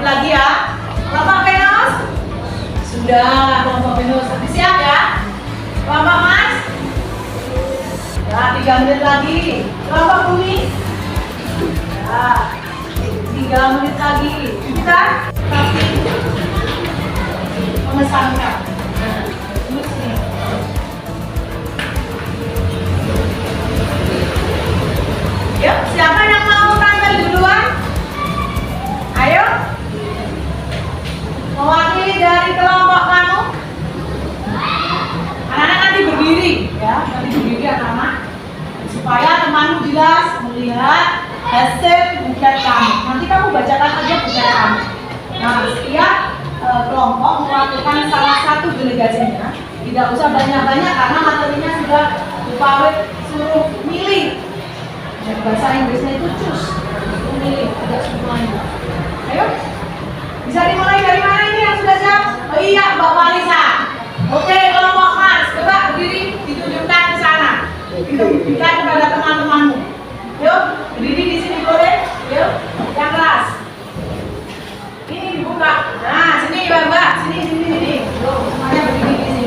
lagi ya. Kelompok Venus. Sudah, kelompok Venus. Nanti siap ya. Kelompok Mars. Ya, 3 menit lagi. Kelompok Bumi. Ya, 3 menit lagi. Kita tapi memesankan. Nah, ini sini. Yuk, siapa yang mau tampil duluan? Ayo. Mewakili dari kelompok kamu. Anak-anak nanti berdiri, ya, nanti berdiri anak-anak, supaya temanmu jelas melihat hasil buket kamu. Nanti kamu bacakan aja buket kamu. Nah, setiap kelompok melakukan salah satu delegasinya. Tidak usah banyak-banyak karena materinya sudah Bu Pawit suruh milih. Dan bahasa Inggrisnya itu choose, memilih, tidak semuanya. Ayo, bisa dimulai dari mana ini yang sudah siap? Oh iya, Mbak Walisa. Oke, kelompok Mars, coba berdiri, ditunjukkan ke sana. Ditunjukkan kepada teman-temanmu. Yuk, berdiri di sini boleh? Yuk, yang keras. Ini dibuka. Nah, sini Mbak, sini. Yuk, semuanya berdiri di sini.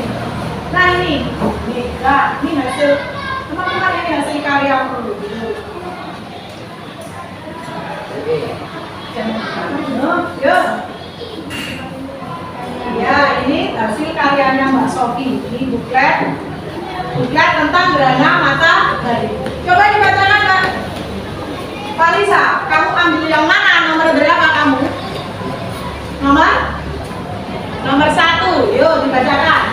Nah ini, ini hasil teman-teman, ini hasil karya dulu. Yuk. Ya, ini hasil karyanya Mbak Sofi. Ini buklet tentang gerhana matahari. Coba dibacakan Mbak Valisa, kamu ambil yang mana? Nomor berapa kamu? Nomor 1. Yuk dibacakan.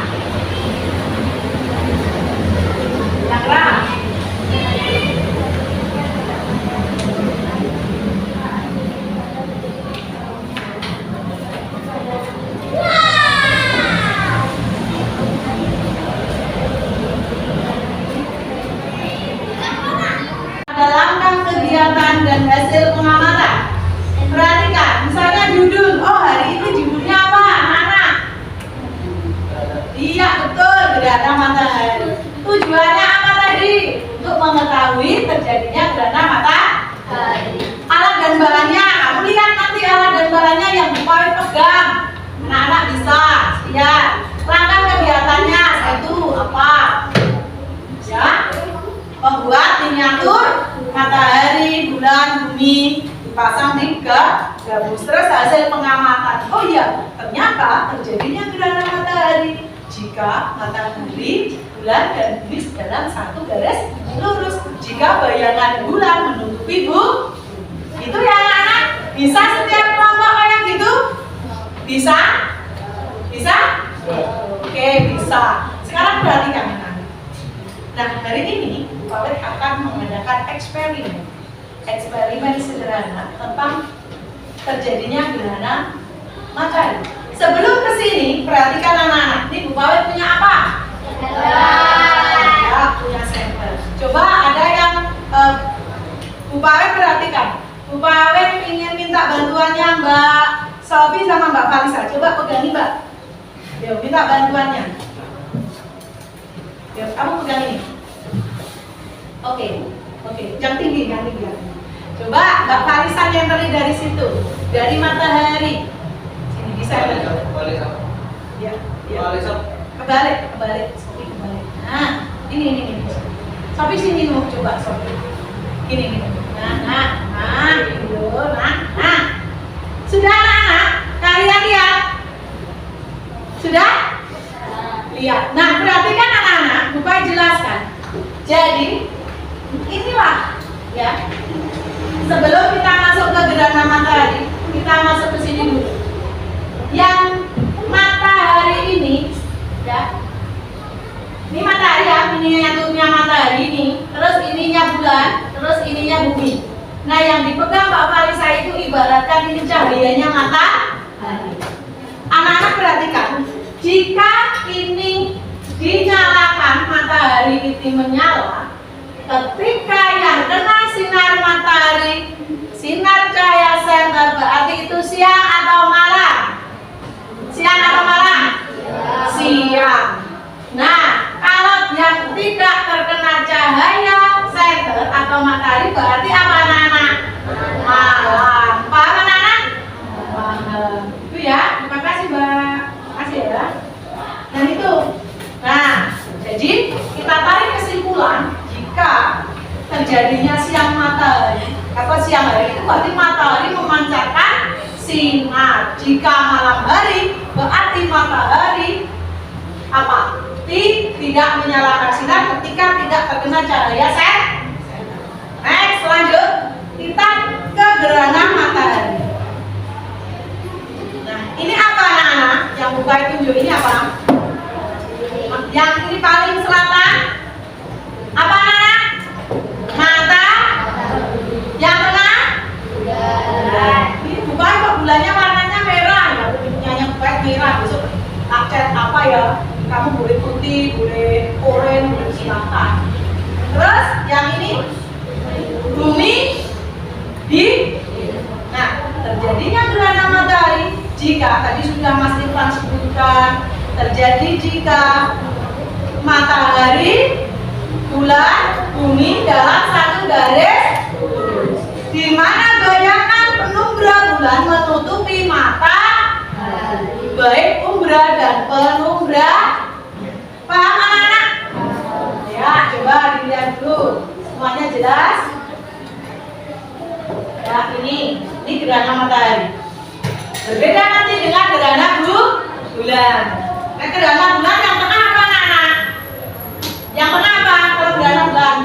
Yang keras. Dalam kegiatan dan hasil pengamatan. Perhatikan, misalnya judul. Oh, hari ini judulnya apa, anak-anak? Iya, betul, gerhana matahari. Tujuannya apa tadi? Untuk mengetahui terjadinya gerhana matahari. Alat dan bahannya, kamu lihat nanti alat dan bahannya yang Bu Pawit pegang. Anak-anak bisa, ya. Langkah kegiatannya, itu apa? Ya, membuat miniatur matahari, bulan, bumi, dipasang di gabus. Terus hasil pengamatan. Oh iya, ternyata terjadinya gerhana matahari jika matahari, bulan, dan bumi dalam satu garis lurus. Jika bayangan bulan menutupi bumi. Itu ya anak-anak. Bisa setiap kelompok kayak gitu? Bisa? Oke, bisa. Sekarang perhatikan anak. Nah, hari ini Bu Pawit akan mengadakan eksperimen sederhana tentang terjadinya gerhana matahari. Sebelum kesini, perhatikan anak-anak. Ini Bu Pawit punya apa? Ya, punya sampel. Coba ada yang Bu Pawit perhatikan. Bu Pawit ingin minta bantuannya Mbak Sofi sama Mbak Valisa. Coba pegangi Mbak. Yuk, minta bantuannya. Yuk, kamu pegang ini. Oke, yang tinggi. Coba Mbak Valisa yang dari situ, dari matahari. Sini bisa ya? Ya. Kebalik. Sofi kebalik. Nah, ini. Sofi sini mau coba Sofi. Ini. Nah. Sudah anak-anak? Kalian lihat? Sudah? Lihat. Nah, perhatikan anak-anak. Bu Pawit jelaskan. Jadi inilah ya. Sebelum kita masuk ke gerhana matahari, kita masuk ke sini dulu. Yang matahari ini, ya. Ini matahari ya, miniaturnya matahari ini. Terus ininya bulan, terus ininya bumi. Nah, yang dipegang Mbak Valisa itu ibaratkan ini cahayanya matahari. Anak-anak perhatikan, jika ini dinyalakan, matahari itu menyala. Ketika yang kena sinar matahari, sinar cahaya senter, berarti itu siang atau malam? Siang atau malam? Siang. Nah, kalau yang tidak terkena cahaya senter atau matahari, berarti apa anak-anak? Malam. Paham anak-anak? Malam. Itu ya, terima kasih Mbak. Terima kasih ya. Dan itu. Nah, jadi kita tarik kesimpulan jika terjadinya siang matahari. Siang hari itu berarti matahari memancarkan sinar. Jika malam hari berarti matahari apa? Tidak menyalakan sinar ketika tidak terkena cahaya sen. Next, lanjut kita ke gerhana matahari. Nah, ini apa anak-anak? Yang buka tunjuk ini apa? Yang ini paling selatan apa anak-anak? Mata. Yang tengah? Nah, ini bukan kok bulannya warnanya merah ya. Yang bukan merah besok cat apa ya? Kamu boleh putih, boleh oranye, boleh silakan. Terus yang ini bumi di. Nah, terjadinya gerhana matahari jika tadi sudah Mas Irfan sebutkan terjadi jika matahari, bulan, bumi dalam satu garis di mana bayangan penumbra bulan menutupi mata baik umbra dan penumbra. Paham anak-anak? Ya, coba dilihat dulu. Semuanya jelas? Ya, ini gerhana matahari. Berbeda nanti dengan gerhana bulan. Nah, gerhana bulan yang tengah apa anak-anak? Yang tengah apa? Kalau gerhana bulan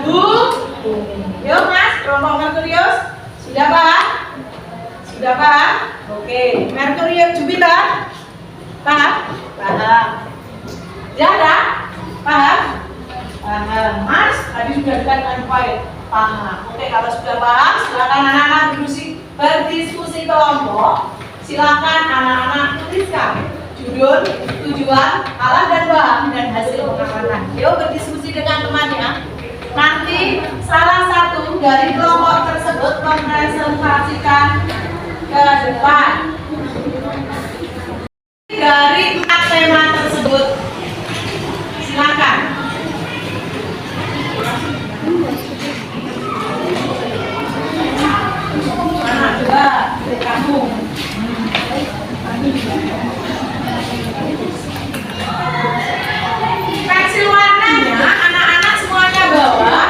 yuk Mas, kelompok Merkurius. Sudah paham? Sudah paham? Oke, Merkurius Jupiter. Paham? Paham. Jara? Paham? Paham. Mars? Tadi sudah dikatakan paham. Oke, kalau sudah paham, silakan anak-anak berdiskusi kelompok. Silakan anak-anak tuliskan judul, tujuan, alat dan bahan dan hasil pengamatan. Yuk berdiskusi dengan temannya. Nanti salah satu dari kelompok tersebut mempresentasikan ke depan dari 4 tema tersebut. Silakan. Mana coba kamu? Pensil warnanya anak-anak semuanya bawa.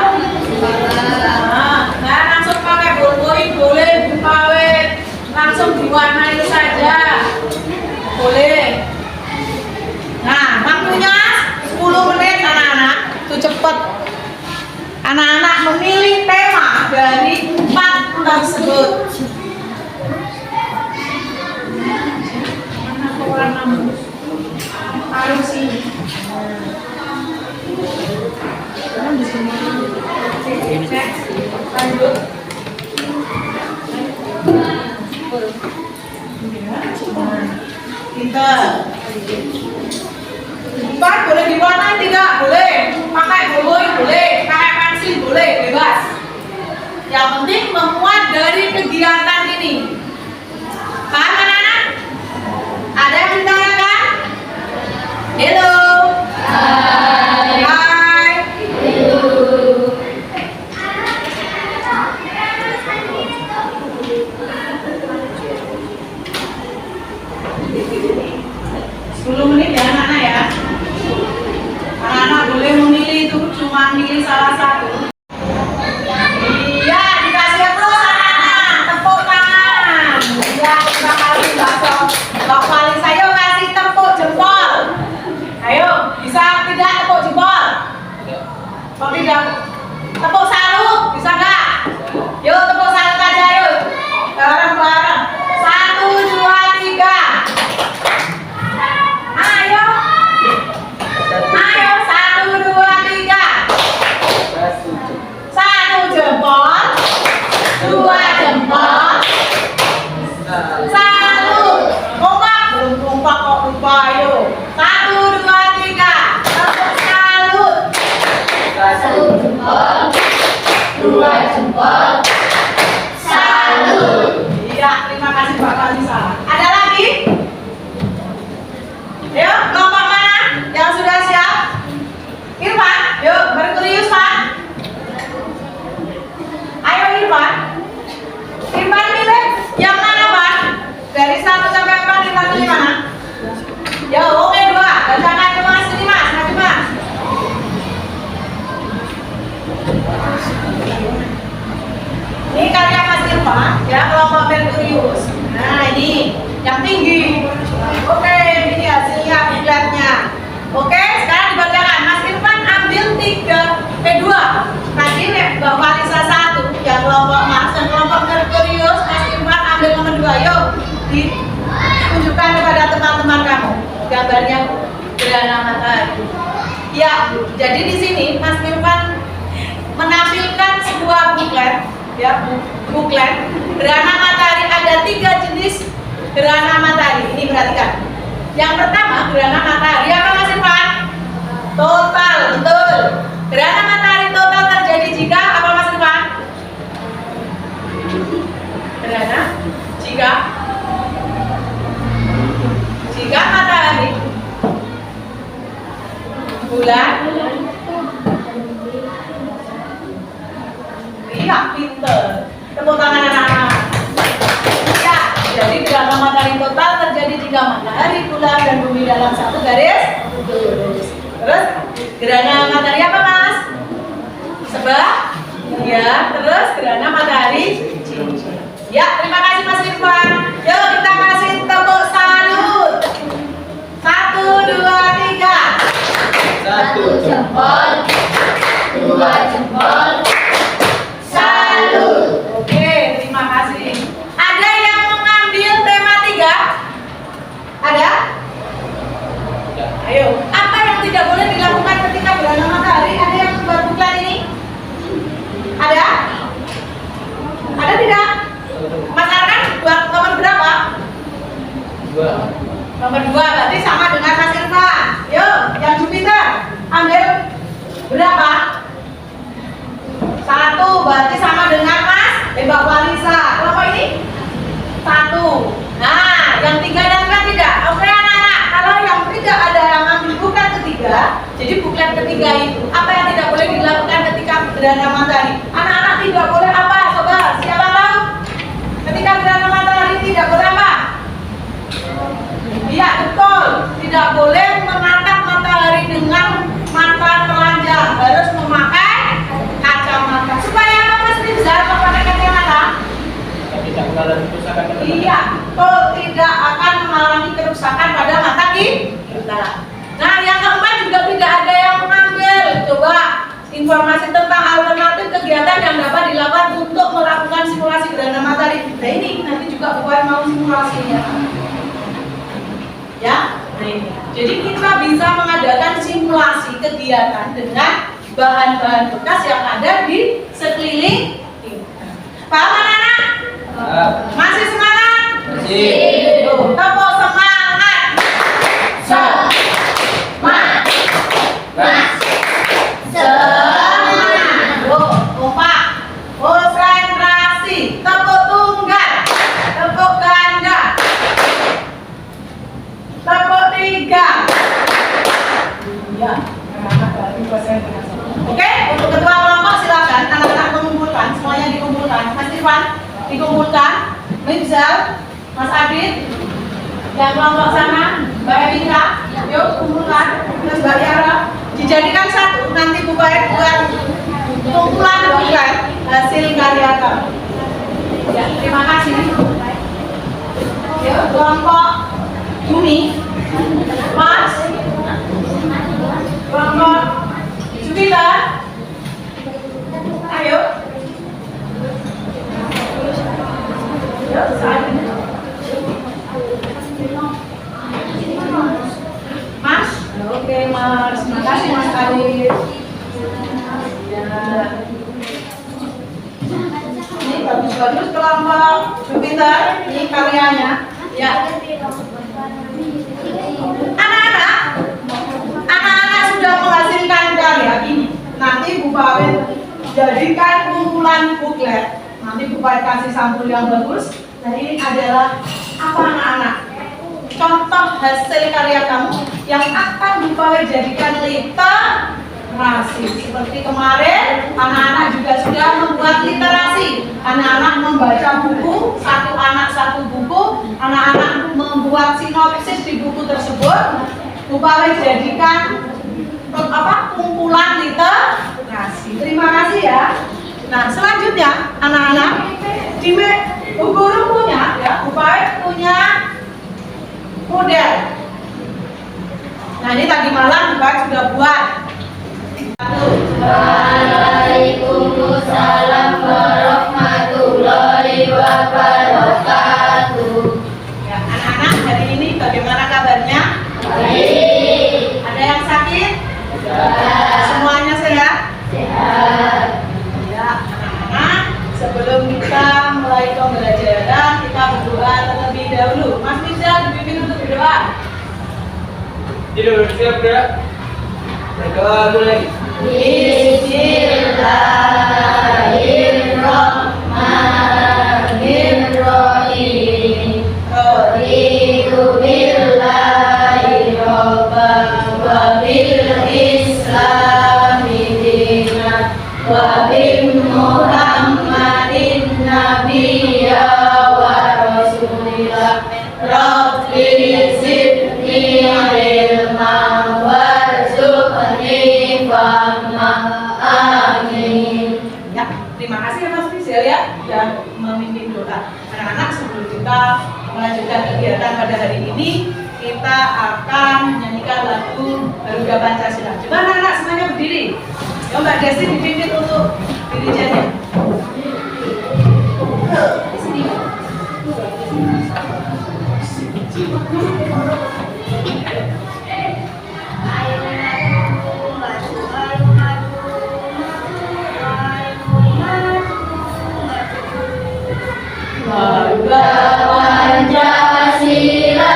Nah, langsung pakai ballpoint boleh, pawet langsung diwarnai saja. Boleh. Nah, waktunya 10 menit anak-anak. Itu cepat. Anak-anak memilih tema dari 4 tersebut. Mana warnamu? Harus sini. Di sini. Lanjut. Pintar. Empat boleh diwarnai tidak? Boleh. Pakai ballpoint boleh. Pakai pensil boleh. Bebas. Yang penting memuat dari kegiatan ini. Paham anak-anak? Ada yang ditanyakan? Hello. Hai. Hai. Hello. 10 menit ya anak-anak ya. Anak-anak boleh memilih itu, cuma milih salah satu. Iya, dikasih terus anak-anak. Tepuk tangan. Ya, terima kasih Mbak Fali. Saya kasih tepuk jempol. Ayo, bisa tidak tepuk jempol? Kok tidak? Tepuk salut, bisa nggak? Yuk, tepuk salut aja yuk. Bareng-bareng. 1, 2, 3. Ayo. Ayo, 1, 2, 3. 1 jempol. 2 jempol. Salut. Kompak. Belum kompak kok lupa ayo. 1, 2, 3. Tepuk salut. 1 jempol. 2 jempol. Salut. Iya, terima kasih Pak Kalisa. Ada lagi? Yuk, kelompok mana yang sudah siap? Irfan, yuk, Merkurius Pak. Ayo Irfan. Irfan milih yang mana Pak? Dari 1 sampai 4. Oke, sekarang dibacakan. Mas Irfan ambil 3 tadi Mbak Marisa 1 yang kelompok Mas dan kelompok Merkurius. Mas Irfan ambil nomor 2. Yuk ditunjukkan kepada teman-teman kamu gambarnya gerhana matahari. Ya, jadi di sini Mas Irfan menampilkan sebuah buklet, ya, buklet gerhana matahari. Ada 3 jenis gerhana matahari. Ini perhatikan. Yang pertama gerhana matahari apa Mas Irfan? Total, betul. Gerhana matahari total terjadi jika apa Mas Irfan? Gerhana jika matahari, bulan, iya pinter. Tepuk tangan anak-anak. Ya, jadi gerhana matahari total terjadi jika matahari, bulan, dan bumi dalam satu garis lurus. Terus gerhana matahari apa Mas? Sebelah. Ya, terus gerhana matahari cincin. Ya, terima kasih Mas Irfan. Yuk kita kasih tepuk salut. 1, 2, 3. 1 jempol, 2 jempol, salut. Oke, terima kasih. Ada yang mengambil tema 3? Ada? Ayo, apa yang tidak boleh dilakukan ketika gerhana matahari? Ada yang membuat buklet ini? Ada? Ada tidak? Mas Arkan buat nomor berapa? 2. Nomor 2 berarti sama dengan Mas Irfan. Yuk, yang Jupiter ambil berapa? 1 berarti sama dengan Mbak Walisa. Kelompok ini 1. Nah, yang 3 dan 4 tidak. Oke anak-anak, kalau yang tidak ada yang ambil buklet ketiga, jadi buklet ketiga itu apa yang tidak boleh dilakukan ketika gerhana matahari? Anak-anak tidak boleh apa? Coba siapa tahu? Ketika gerhana matahari tidak boleh apa? Iya betul, tidak boleh menatap matahari dengan mata telanjang, harus memakai kacamata. Supaya apa Mas Rizal kalau pakai kacamata? Tidak mengalami kerusakan pada mata. Iya, tidak akan mengalami kerusakan pada mata kita. Nah, yang keempat juga tidak ada yang mengambil. Coba informasi tentang alternatif kegiatan yang dapat dilakukan untuk melakukan simulasi gerhana matahari. Nah ini nanti juga bukan mau simulasinya. Ya, nah ini. Jadi kita bisa mengadakan simulasi kegiatan dengan bahan-bahan bekas yang ada di sekeliling kita. Paham anak-anak? Masih semangat? Masih. Tepuk semangat. Semangat. Semangat. Kompak. Konsentrasi. Tepuk tunggal. Tepuk ganda. Tepuk 3. Ya, oke, untuk ketua kelompok silakan anak-anak mengumpulkan, semuanya dikumpulkan. Mas Irfan dikumpulkan, Mizal, Mas Adit, yang kelompok sana, Mbak Evita, yuk kumpulkan, terus Mbak Yara, dijadikan satu, nanti buat kumpulan bukan hasil karya kamu. Ya, terima kasih. Yuk, kelompok Bumi, Mas, kelompok Jupiter, ayo. Yuk, Mas, oke Mas, makasih Mas Adit. Ya. Ini bagus-bagus kelompok Jupiter, ini karyanya. Ya. Anak-anak sudah menghasilkan karya ini. Nanti Bu Pawet jadikan kumpulan buklet. Nanti Bu Pawet kasih sampul yang bagus. Nah ini adalah apa anak-anak? Contoh hasil karya kamu yang akan Bu Pawet jadikan literasi. Seperti kemarin, anak-anak juga sudah membuat literasi. Anak-anak membaca buku, satu anak satu buku. Anak-anak membuat sinopsis di buku tersebut. Bu Pawet jadikan kumpulan literasi. Terima kasih ya. Nah selanjutnya anak-anak di Bu Guru punya ya, Bu Pawet punya model. Nah ini tadi malam Bapak sudah buat. Waalaikumsalam warahmatullahi wabarakatuh. Ya, anak-anak hari ini bagaimana kabarnya? Baik. Ada yang sakit? Sehat. Semuanya sehat? Sehat. Ya, anak-anak, sebelum kita mulai pembelajaran, kita berdoa terlebih dahulu. Mas Mirza dipimpin untuk berdoa. Tidur, siap gerak. Berdoa dulu lagi. Bismillahirrahmanirrahim. Raditu billahi robban wa bil islami dinan wa bi Muhammadin nabiyya wa rasulillah. Rabbi zidni ilman warzuqni fahman. Amin. Ya, terima kasih Mas Rizal ya sudah memimpin doa. Anak-anak, sebelum kita melanjutkan kegiatan pada hari ini, kita akan menyanyikan lagu Garuda Pancasila. Coba anak-anak semuanya berdiri. Ya, Mbak Desi dipimpin untuk dirijennya. Di sini. Garuda Pancasila,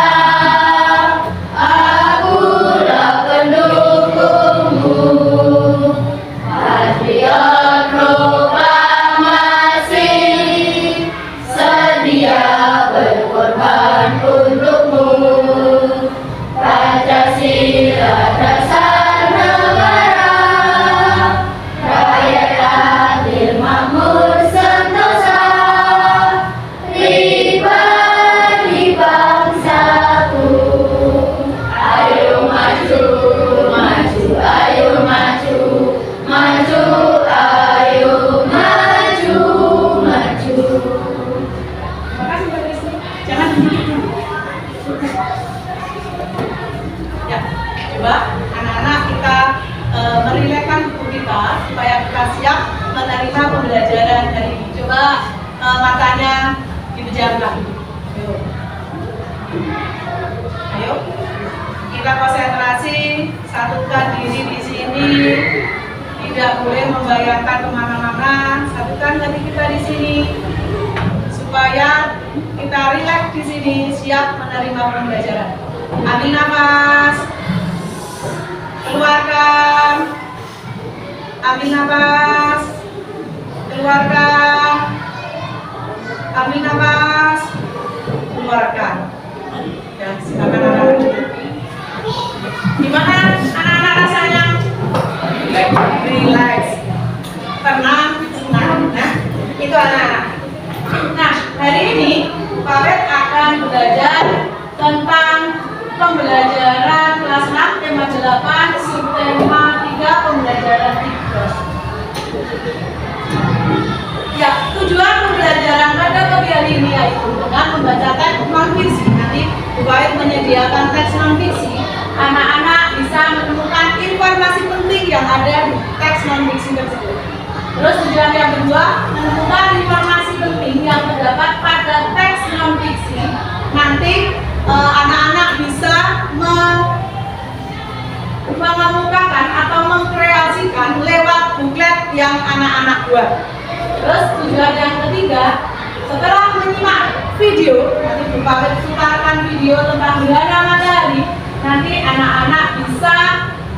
akulah pendukungmu. Patriot proklamasi, sedia berkorban untukmu. Pancasila dasar negara, rakyat adil makmur sentosa. Pribadi bangsaku, ayo maju, maju, ayo maju, maju, ayo maju, maju. Terima kasih Mbak Desi. Jangan berdiri dulu. Ya, coba anak-anak kita merilekskan tubuh kita supaya kita siap menerima pembelajaran hari ini. Coba matanya dipejamkan. Ayo, kita konsentrasi, satukan diri di sini. Tidak boleh membayangkan kemana-mana. Satukan hati kita di sini supaya kita rileks di sini, siap menerima pembelajaran. Ambil nafas, keluarkan. Ambil nafas, keluarkan. Ambil nafas, keluarkan. Ya, silakan anak-anak duduk. Gimana anak-anak rasanya? Relax, tenang, senang. Nah, itu anak-anak. Nah, hari ini Pak Bet akan belajar tentang pembelajaran kelas 6 tema 8 subtema 3 pembelajaran 3. Ya, tujuan pembelajaran pada pagi hari ini yaitu dengan membacakan non-fiksi. Nanti Bu Baik menyediakan teks non-fiksi. Anak-anak bisa menemukan informasi penting yang ada di teks non-fiksi tersebut. Terus tujuan yang kedua, menemukan informasi penting yang terdapat pada teks non-fiksi. Nanti anak-anak bisa mengemukakan atau mengkreasikan lewat buklet yang anak-anak buat. Terus tujuan yang ketiga, setelah menyimak video, nanti Bu Baik putarkan video tentang gerhana matahari. Nanti anak-anak bisa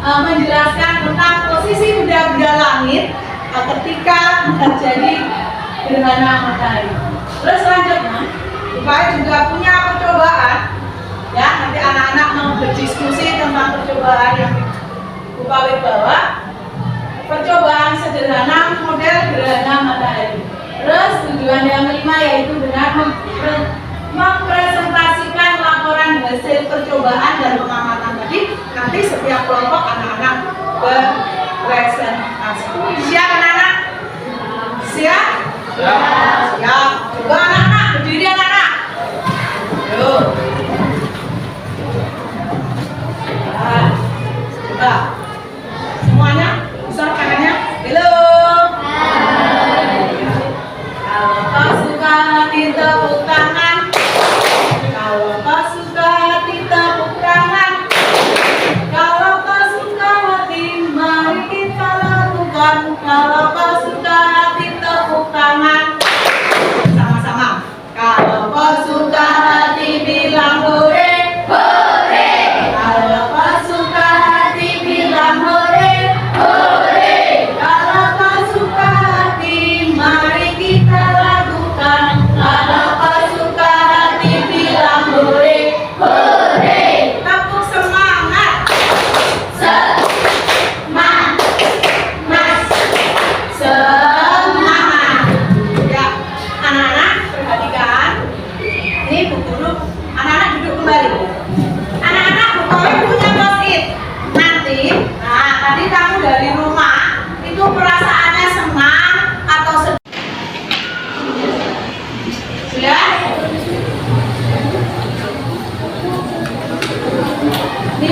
menjelaskan tentang posisi benda-benda langit ketika terjadi gerhana matahari. Terus selanjutnya, Bu Baik juga punya percobaan. Ya, nanti anak-anak mau berdiskusi tentang percobaan yang Bu Baik bawa. Percobaan sederhana model gerhana matahari. Terus tujuan yang kelima yaitu dengan mempresentasikan laporan hasil percobaan dan pengamatan tadi. Nanti setiap kelompok anak-anak berpresentasi. Siap anak-anak? Siap? Siap. Coba anak-anak berdiri anak-anak. Yuk.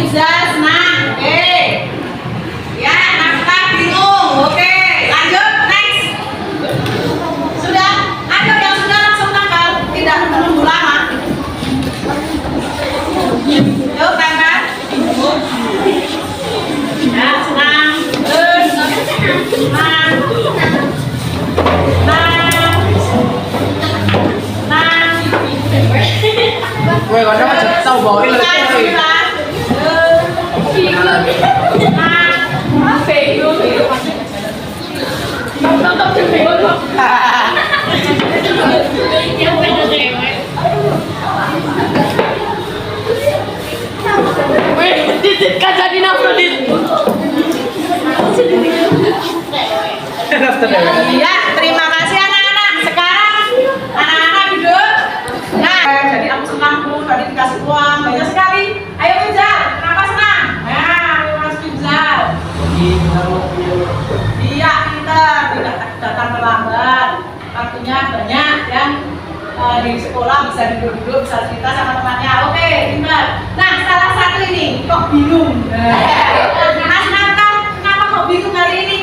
Iza senang. Oke. Ya, Nafkah bingung. Oke, lanjut next. Sudah? Ayo yang sudah langsung tanggal, tidak menunggu lama. Yuk tanggal. Ya, senang. Terus. Senang. Gue còn nó chụp tàu bò cái lời tôi Phê luôn thì Tông chụp phê luôn không? Nhưng phải được đẹp ấy Wih, kan jadi nafrodit Ya, terima kasih anak-anak. Sekarang anak-anak duduk. Nah, jadi aku senang Bu, tadi dikasih uang banyak sekali. Ayo Pinjal, kenapa senang? Nah, ayo Mas Pinjal. Iya, kita tidak datang terlambat. Waktunya banyak dan di sekolah bisa duduk-duduk, bisa cerita sama temannya. Oke, Pinjal. Nah, salah satu ini kok bingung. Mas Nafkah, kenapa kok bingung hari ini?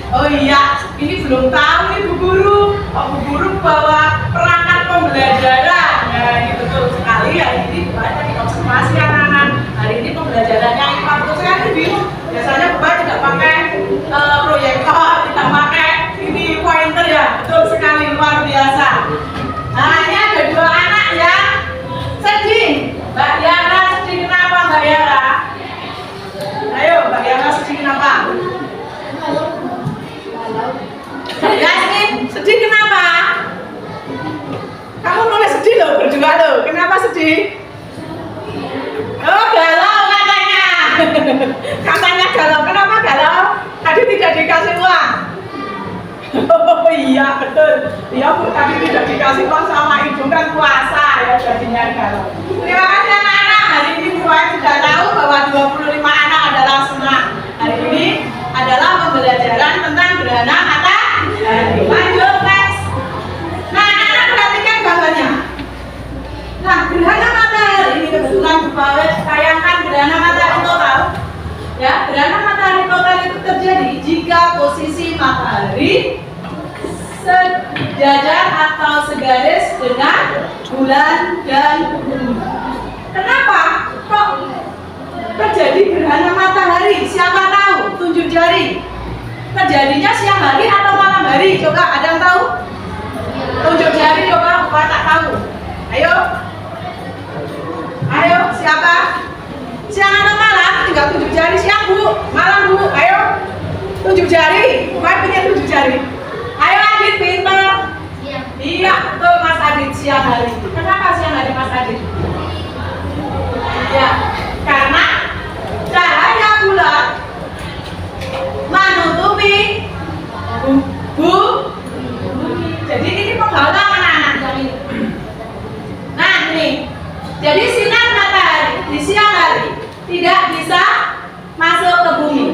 Oh iya, ini belum tahu nih Bu Guru. Pak Bu Guru bawa perangkat pembelajaran. Nah, ini betul sekali. Hari ini banyak diobservasi anak-anak. Hari ini pembelajarannya IPA betul sekali bingung. Biasanya Bapak tidak pakai proyektor, tidak pakai ini pointer ya. Betul sekali, luar biasa. Nah, ini ada dua anak yang sedih. Mbak Yara sedih kenapa Mbak Yara? Ayo, Mbak Yara sedih kenapa? Yasmin, sedih kenapa? Kamu nulis sedih loh, berdua loh. Kenapa sedih? Oh, galau katanya. Katanya galau. Kenapa galau? Tadi tidak dikasih uang. Oh iya, betul. Iya Bu, tadi tidak dikasih uang sama ibu kan puasa ya jadinya galau. Terima kasih anak-anak. Hari ini Bu sudah tahu bahwa 25 anak adalah senang. Hari ini adalah pembelajaran tentang gerhana matahari. Lanjut next. Nah, anak-anak perhatikan gambarnya. Nah, gerhana matahari ini kebetulan Bapak sayangkan gerhana matahari total. Ya, gerhana matahari total itu terjadi jika posisi matahari sejajar atau segaris dengan bulan dan bumi. Kenapa kok terjadi gerhana matahari? Siapa tahu? Tunjuk jari. Terjadinya siang hari atau malam hari? Coba ada yang tahu? Tunjuk jari coba, Bapak tak tahu. Ayo. Ayo, siapa? Siang atau malam? Tinggal tunjuk jari. Siang Bu, malam Bu. Ayo. Tunjuk jari. Bapak punya tunjuk jari. Ayo Adit, pintar. Iya, betul Mas Adit, siang hari. Kenapa siang hari Mas Adit? Ya, karena cahaya bulan menutupi bumi. Jadi ini penghalang anak-anak. Nah ini, jadi sinar matahari di siang hari tidak bisa masuk ke bumi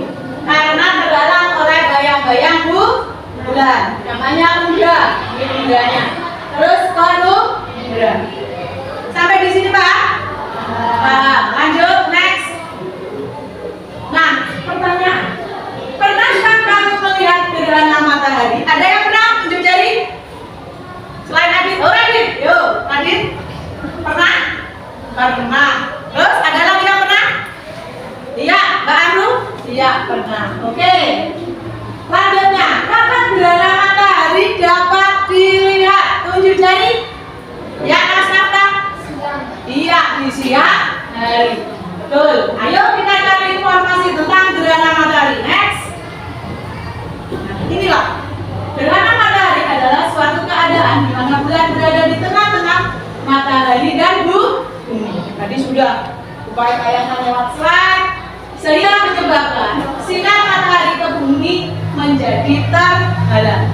karena terhalang oleh bayang-bayang bulan. Namanya unda, ini undanya. Terus kolumna. Sampai di sini Pak. Lanjut next. Nah, pertanyaan. Pernahkah kamu melihat gerhana matahari? Ada yang pernah? Tunjuk jari. Selain Adit, oh Adit, yuk Adit. Pernah? Pernah. Terus ada lagi yang pernah? Iya, Mbak Anu? Iya, pernah. Oke. Lanjutnya, kapan gerhana matahari dapat dilihat? Tunjuk jari. Ya, Mas Nafkah? Iya, di siang hari. Betul. Ayo kita cari informasi tentang gerhana matahari. Next. Inilah, gerhana matahari adalah suatu keadaan di mana bulan berada di tengah-tengah matahari dan bumi. Tadi sudah upaya tayangan lewat slide, sehingga menyebabkan sinar matahari ke bumi menjadi terhalang.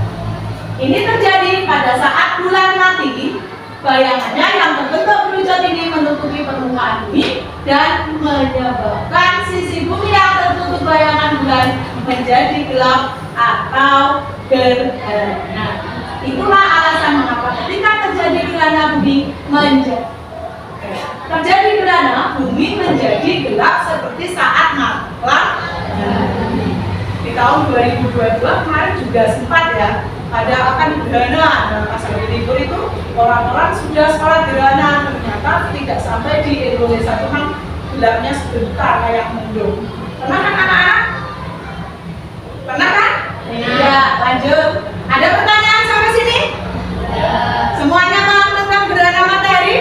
Ini terjadi pada saat bulan mati. Bayangannya yang terbentuk kerucut ini menutupi permukaan bumi dan menyebabkan sisi bumi yang tertutup bayangan bulan menjadi gelap atau gerhana. Itulah alasan mengapa ketika terjadi gerhana bumi terjadi bumi menjadi gelap seperti saat malam. Di tahun 2022 kemarin juga sempat ya ada akan gerhana. Nah, pas hari libur itu orang-orang sudah sholat gerhana, ternyata tidak sampai di Indonesia cuma gelapnya sebentar kayak mendung. Pernah kan anak-anak? Pernah kan? Ya, lanjut. Ada pertanyaan sampai sini? Semuanya paham tentang gerhana matahari?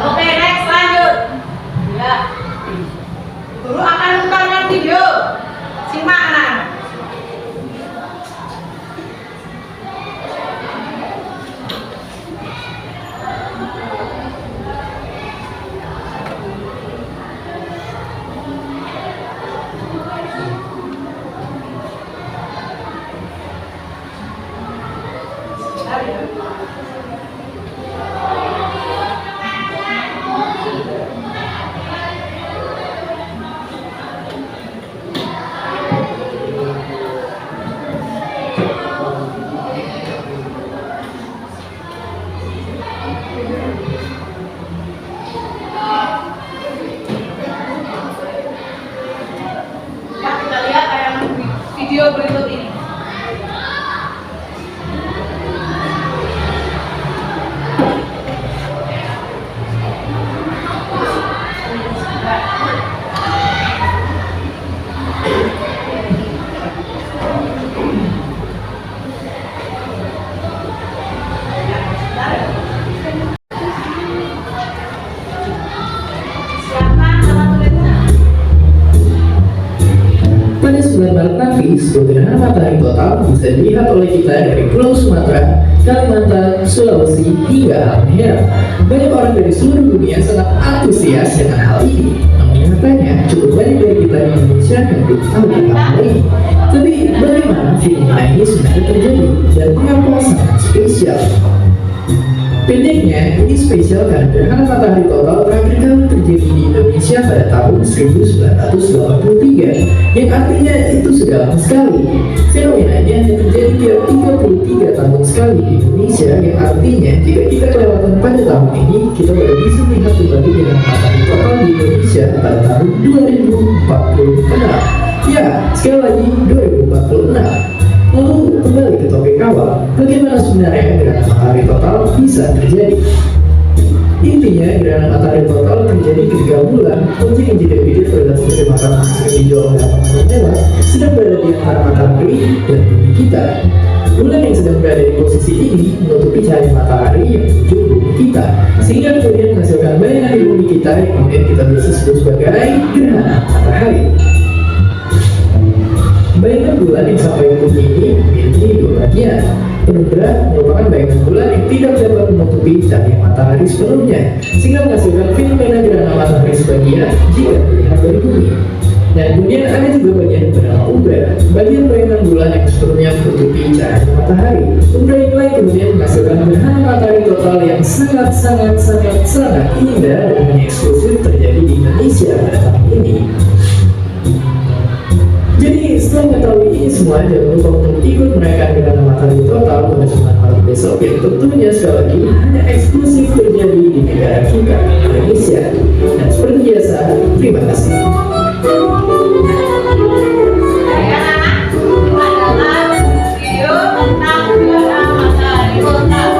Oke, next, lanjut. Ya. Guru akan putarkan video. Simak anak-anak. Ya, kita lihat tayangan video berikut ini. Pada 9 Maret nanti, gerhana matahari total bisa dilihat oleh kita dari Pulau Sumatera, Kalimantan, Sulawesi, hingga Halmahera. Banyak orang dari seluruh dunia sangat antusias dengan hal ini. Namun nyatanya, cukup banyak dari kita di Indonesia yang belum tahu tentang hal ini. Tapi bagaimana fenomena ini sebenarnya terjadi dan mengapa sangat spesial? Pendeknya, ini spesial karena gerhana matahari total terakhir kali terjadi di Indonesia pada tahun 1983, yang artinya itu sudah lama sekali. Fenomena ini hanya terjadi tiap 33 tahun sekali di Indonesia, yang artinya jika kita kelewatan pada tahun ini, kita baru bisa melihat kembali gerhana matahari total di Indonesia pada tahun 2046. Ya, sekali lagi 2046. Lalu kembali ke topik awal, bagaimana sebenarnya gerhana matahari total bisa terjadi? Intinya, gerhana matahari total terjadi ketika bulan, objek yang tidak beda tergantung dari makanan yang dijual oleh orang lewat, sedang berada di antara matahari dan bumi kita. Bulan yang sedang berada di posisi ini menutupi cahaya matahari yang menuju bumi kita, sehingga kemudian menghasilkan bayangan di bumi kita yang kemudian kita bisa sebut sebagai gerhana matahari. Bayangan bulan yang sampai ke bumi ini memiliki dua bagian. Penumbra merupakan bayangan bulan yang tidak dapat menutupi cahaya matahari sepenuhnya, sehingga menghasilkan fenomena gerhana matahari sebagian jika dilihat dari bumi. Dan kemudian ada juga bagian bernama umbra, bagian bayangan bulan yang sepenuhnya menutupi cahaya matahari. Umbra inilah kemudian menghasilkan gerhana matahari total yang sangat indah dan hanya eksklusif terjadi di Indonesia pada tahun ini. Jadi setelah mengetahui ini semua, jangan lupa untuk ikut merayakan gerhana matahari total pada 9 Maret besok, yang tentunya sekali lagi hanya eksklusif terjadi di negara kita, Indonesia. Dan seperti biasa, terima kasih. Baik anak-anak, adalah video tentang gerhana matahari total.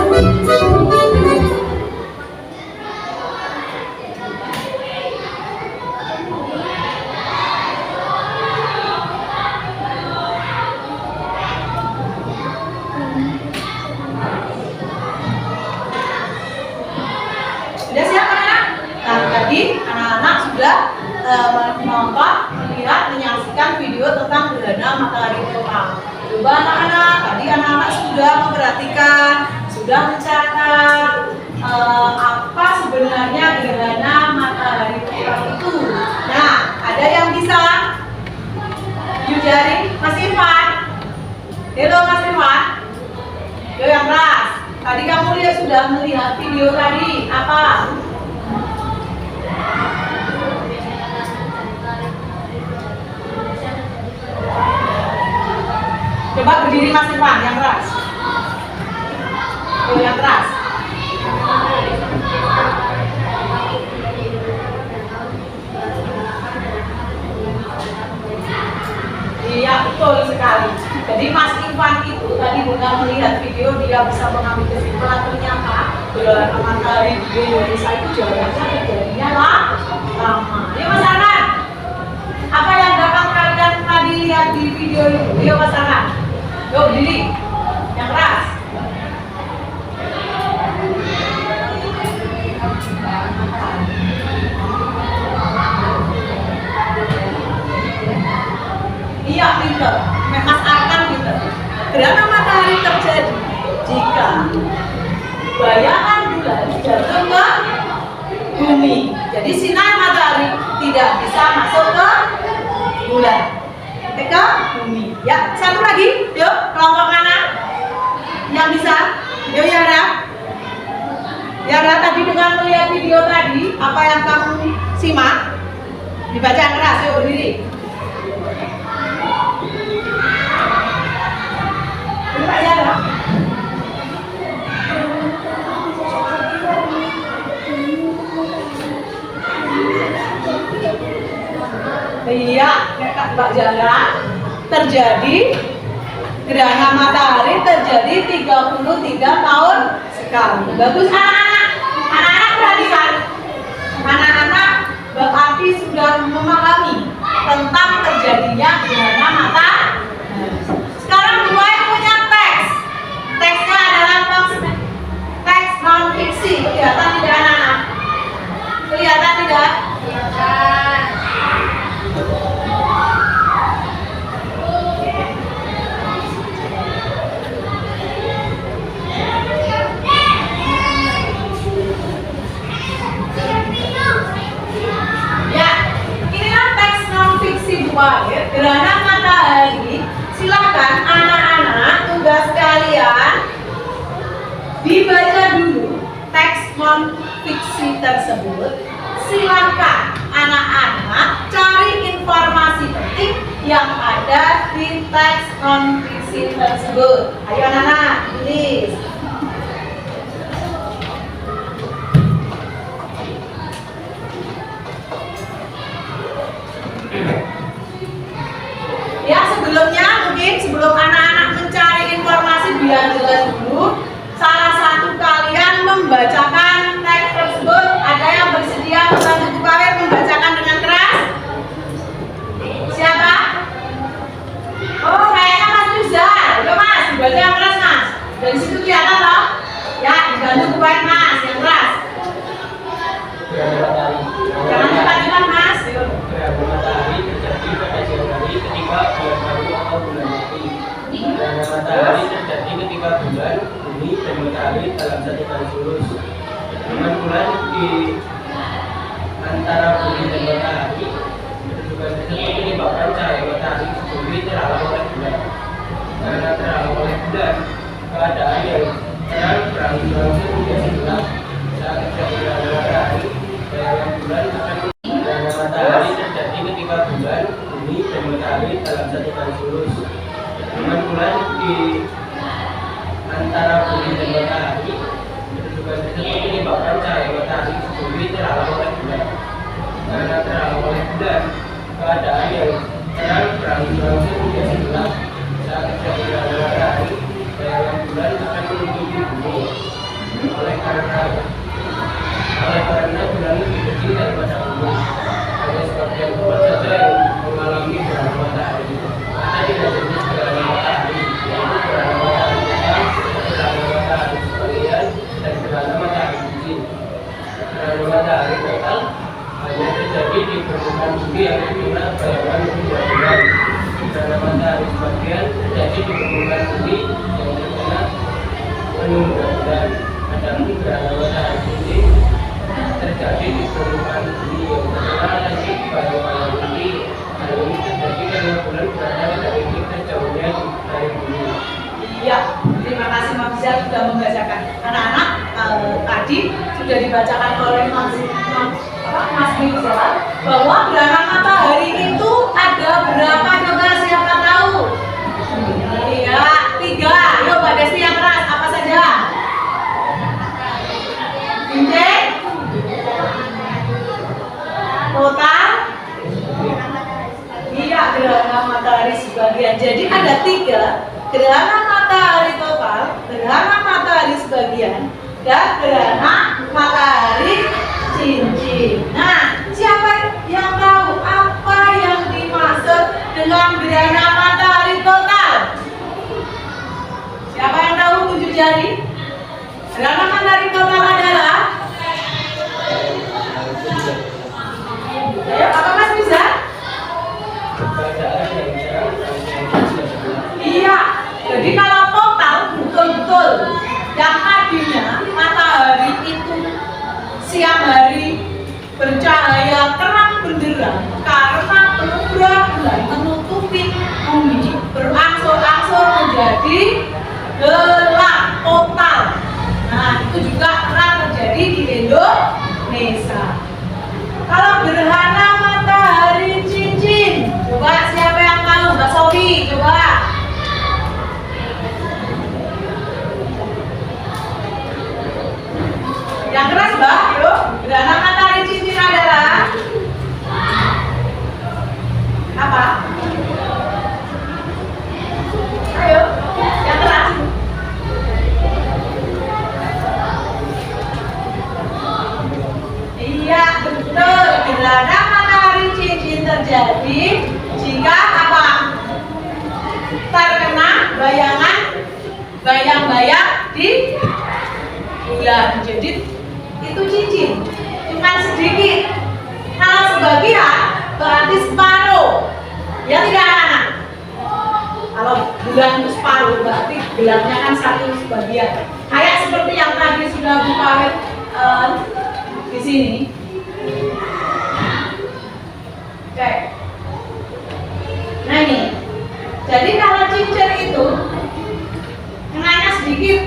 Sudah siap anak-anak? Nah, tadi anak-anak sudah menonton, melihat, menyaksikan video tentang gerhana matahari total. Coba anak-anak, tadi anak-anak sudah memperhatikan, sudah mencatat apa sebenarnya gerhana matahari total itu. Nah, ada yang bisa? Yuk jari, Mas Irfan. Halo Mas Irfan. Yuk yang keras. Tadi kamu lihat sudah melihat video tadi apa? Coba berdiri Mas Irfan, yang keras. Yang keras. dia bisa mengambil kesimpulan ternyata gerhana matahari di Indonesia itu jaraknya terjadinya lama. Yuk Mas Arman, apa yang dapat kalian tadi lihat di video itu? Yuk Mas Arman, yuk berdiri, yang keras. Iya, pinter. Mas Arkan pinter. Gerhana matahari terjadi jika bayangan bulan jatuh ke bumi. Jadi sinar matahari tidak bisa masuk ke bulan, ke bumi. Ya, satu lagi. Yuk, kelompok mana yang bisa? Yuk Yara. Yara, tadi dengan melihat video tadi, apa yang kamu simak? Dibaca keras, yuk berdiri. Pak Yara. Iya, Pak Jara, terjadi gerhana matahari terjadi 33 tahun sekali. Bagus anak-anak. Anak-anak perhatikan. Anak-anak berarti sudah memahami tentang terjadinya gerhana matahari. Sekarang mulai punya teks. Teksnya adalah teks non fiksi. Kelihatan tidak anak-anak? Kelihatan tidak? Kelihatan. Ya, inilah teks non fiksi buaya gerhana matahari. Silakan anak-anak, tugas kalian dibaca dulu teks non fiksi tersebut. Silakan anak-anak cari informasi penting yang ada di teks non fiksi tersebut. Ayo anak-anak, tulis. Ya, sebelumnya mungkin sebelum anak-anak mencari informasi biar jelas dulu, salah satu kalian membacakan teks tersebut. Ada yang bersedia membantu Bu Kawir membacakan dengan keras? Siapa? Oh, kayaknya Mas Rizal. Yuk Mas, dibaca yang keras Mas. Dari situ kelihatan loh. Ya, dibantu Bu Kawir Mas, yang keras. Jangan cepat-cepat Mas. Yuk. Gerhana matahari terjadi pada siang hari ketika bulan baru atau bulan mati. Gerhana matahari terjadi ketika bulan, bumi, dan matahari dalam satu garis lurus. Dengan bulan di antara bumi dan matahari, kedudukan tersebut menyebabkan cahaya matahari ke bumi terhalang oleh bulan. Karena terhalang oleh bulan, keadaan yang terang berangsur-angsur menjadi gelap. Saat terjadi gerhana matahari, bayangan bulan akan gerhana matahari terjadi ketika bulan, bumi, dan matahari dalam satu garis lurus. Dengan bulan di antara bumi dan matahari, kedudukan tersebut menyebabkan cahaya matahari ke bumi terhalang oleh bulan. Karena terhalang oleh bulan, keadaan yang terang berangsur-angsur menjadi gelap. Saat terjadi gerhana matahari, bayangan bulan akan menutupi bumi. Oleh karena bulan lebih kecil daripada bumi, hanya sebagian tempat saja yang mengalami gerhana matahari. Maka tidak jenis gerhana matahari, yaitu gerhana matahari total, gerhana matahari sebagian, dan gerhana matahari kecil. Gerhana matahari total hanya terjadi di permukaan bumi yang dimana bayangan dua bulan. Gerhana matahari sebagian terjadi di permukaan bumi yang terkena menunggu bulan. Adapun gerhana matahari kecil terjadi di permukaan bumi yang terkena lagi bayang-bayang bumi. Hal ini terjadi karena bulan berada dari titik jauhnya dari bumi. Iya, terima kasih Mas Rizal sudah membacakan. Anak-anak tadi sudah dibacakan oleh Mas Rizal bahwa gerhana matahari itu ada berapa, coba siapa tahu? Iya, 3. Yuk Mbak Desti yang keras, apa saja? Ginting? Total? Iya, gerhana matahari sebagian. Jadi ada 3, gerhana matahari total, gerhana matahari dan gerhana matahari cincin. Nah, siapa yang tahu apa yang dimaksud dengan gerhana matahari total? Siapa yang tahu, tunjuk jari? Gerhana matahari total adalah, ayo, apa Mas bisa? Iya, jadi kalau total betul-betul yang tadinya matahari itu siang hari bercahaya terang benderang karena penumbra bulan menutupi bumi, berangsur-angsur menjadi gelap total. Nah, itu juga pernah terjadi di Indonesia. Kalau gerhana matahari cincin, coba siapa yang tahu? Mbak Sofi, coba. Yang keras, Mbak, yuk. Gerhana matahari cincin adalah apa? Ayo, yang keras. Iya, betul. Gerhana matahari cincin terjadi jika apa? Terkena bayang-bayang di bulan. Jadi itu cincin, cuma sedikit. Kalau sebagian berarti separuh. Ya tidak anak-anak? Kalau bulan itu separuh berarti gelapnya kan satu sebagian. Kayak seperti yang tadi sudah buka di sini. Oke. Nah ini, jadi kalau cincin itu kenanya sedikit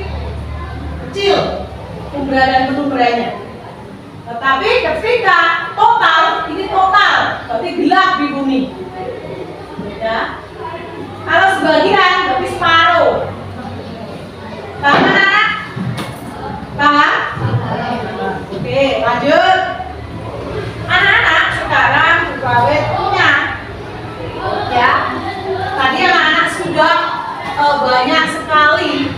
kecil umbra dan penumbranya. Tetapi ketika total, ini total, berarti gelap di bumi. Ya. Kalau sebagian berarti separuh. Paham anak? Paham? Oke, lanjut. Anak-anak sekarang Bukawet punya, ya. Tadi anak-anak sudah banyak sekali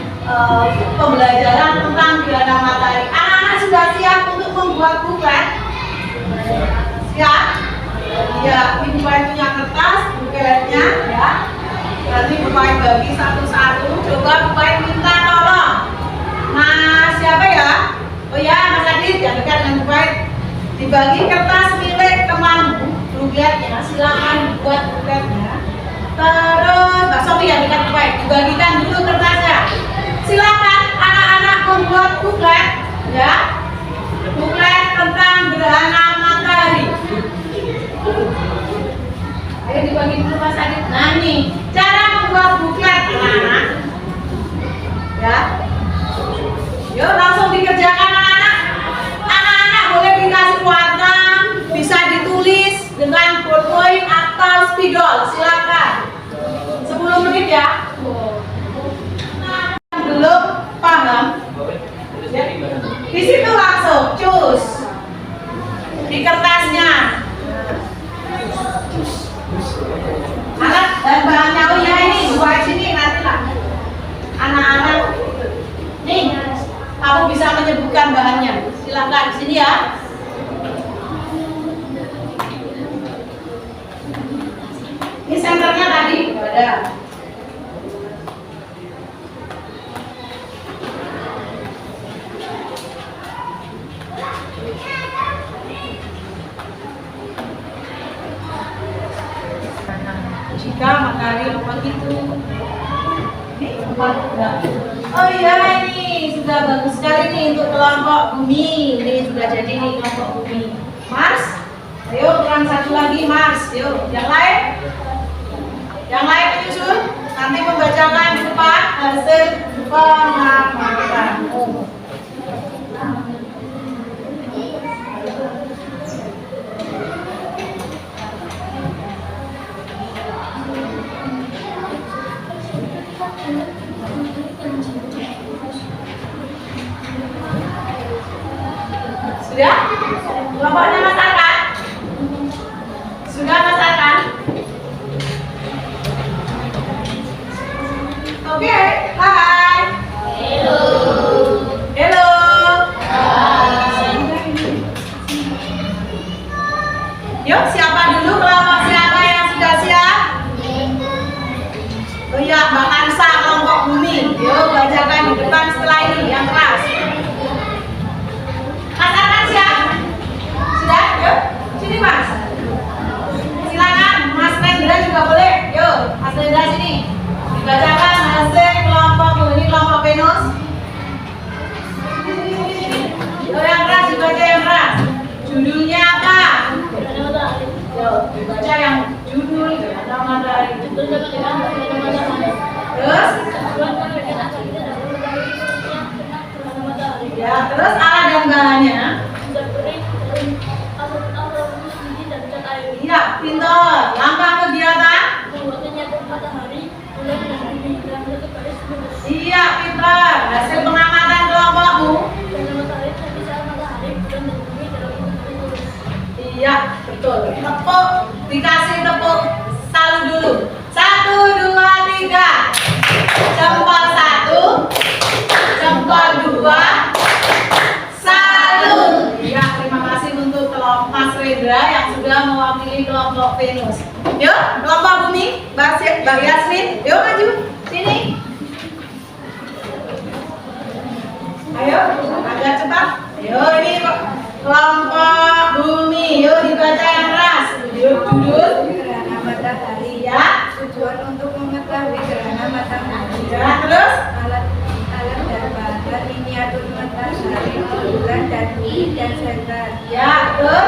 pembelajaran tentang gerhana matahari. Anak-anak sudah siap untuk membuat buklet? Siap? Ya, ini Bukawet punya kertas, bukletnya, ya. Nanti Bukawet bagi satu-satu. Coba Bukawet minta tolong. Mas siapa ya? Oh ya, Mas Adit yang dekat dengan Bukawet. Dibagi kertas milik temanmu, bukletnya, silakan buat bukletnya. Terus Mbak Sofi yang dekat Bukawet, dibagikan dulu kertasnya. Silakan anak-anak membuat buklet, ya. Buklet tentang gerhana matahari. Ayo dibagi dulu Mas Adit. Nah nih, cara membuat buklet anak-anak, ya. Yuk langsung dikerjakan anak-anak. Anak-anak boleh dikasih warna, bisa ditulis dengan ballpoint atau spidol. Silakan. 10 menit ya. Belum paham? Ya. Di situ langsung cus di kertasnya. Anak dan bahannya, oh ya ini buat sini nanti lah. Anak-anak, nih kamu bisa menyebutkan bahannya. Silakan di sini ya. Ini senternya tadi ada. Jika matahari apa gitu. Oh iya ini sudah bagus sekali nih untuk kelompok bumi. Ini sudah jadi nih kelompok bumi. Mars, ayo kurang satu lagi Mars. Yuk, yang lain menyusul. Nanti membacakan di depan hasil pengamatanmu. Sudah? Kelompoknya Mas Arkan? Sudah Mas Arkan? Oke, hai. Hello. Hello. Yuk, siapa dulu? Kelompok siapa yang sudah siap? Oh iya, Mbak Ansa, kelompok bumi. Yuk, bacakan di depan setelah ini yang keras. Mas Arman siap? Sudah? Yuk, sini Mas. Silakan, Mas Rendra juga boleh. Yuk, Mas Rendra sini. Dibacakan hasil kelompok bumi, kelompok Venus. Yuk, yang keras, dibaca yang keras. Judulnya apa? Yuk, dibaca yang judul gerhana matahari. Terus? Ya, terus alat dan bahannya? Iya, pintar. Langkah kegiatan? Iya, pintar. Hasil pengamatan kelompokmu? Iya, betul. Tepuk, dikasih tepuk. Salut dulu. 1, 2, 3. Jempol 1, jempol 2. Salut. Iya, terima kasih untuk kelompok Mas Rendra yang sudah mewakili kelompok Venus. Yuk, kelompok bumi, Mbak Yasmin. Yuk maju sini. Ayo, agak cepat. Yuk, ini kelompok bumi. Yuk dibaca yang keras. Yuk, judul Gerhana matahari. ya. Tujuan untuk mengetahui gerhana matahari. Ya, terus Alat dan bahan miniatur matahari, bulan dan bumi dan senter. ya, betul.